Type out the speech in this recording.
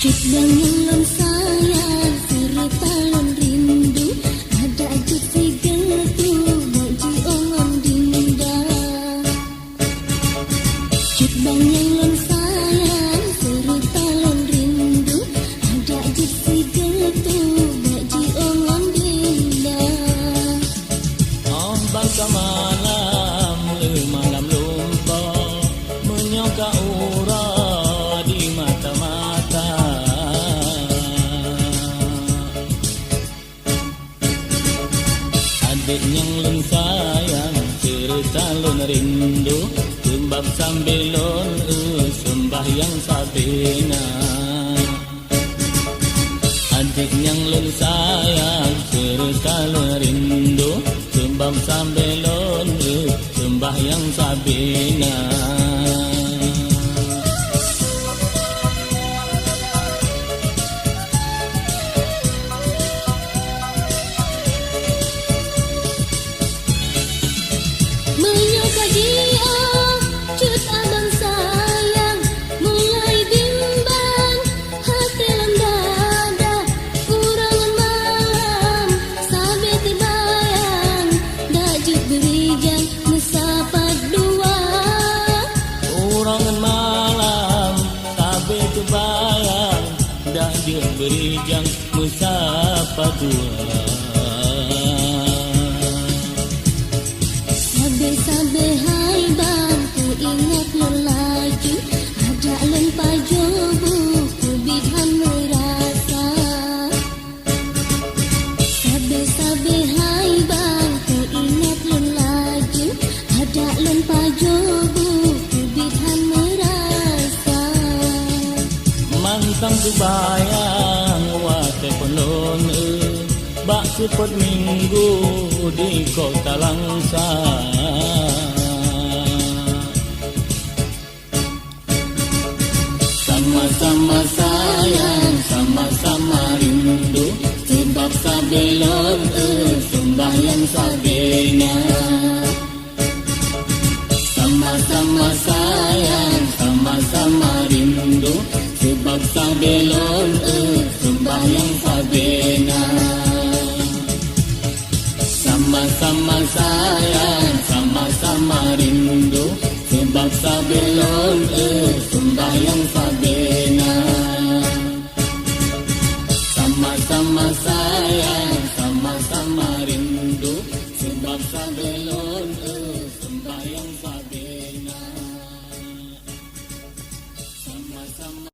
Cut bangun sayang serta lon rindu ada cut si geltu baju ongon dinda. Cut bangun sayang serta lon rindu ada cut si geltu baju ongon dinda. Oh bangka malam malam lupa menyoka ura di mata-mata. Adik yang lun sayang cerita lun rindu sembab sambil lun sembahyang sabena. Adik yang lun sayang cerita lun rindu sembab sambil lun sembahyang sabena. Menyoka dia, cut abang sayang, mulai bimbang, hati lendada, kurangan malam, sampai terbayang, dajut berijang, mesapat dua. Kurangan malam, sampai terbayang, dajut berijang, mesapat dua. Sabe hai bang, ku ingat lelaju, ada lon pajobu, ku bidhan merasa. Sabe hai bang, ku ingat lelaju, ada lon pajobu, ku bidhan merasa. Mantang terbayang, wate pelon bak sepot minggu di kota Langsa. Sama-sama sayang, sama-sama rindu, sebab sabelon sembahyang sabena. Sama-sama sayang, sama-sama rindu, sebab sabelon sembahyang sabena. Sama-sama sayang, sama-sama rindu, sebab sabelon sembahyang sabena. Sama-sama sayang.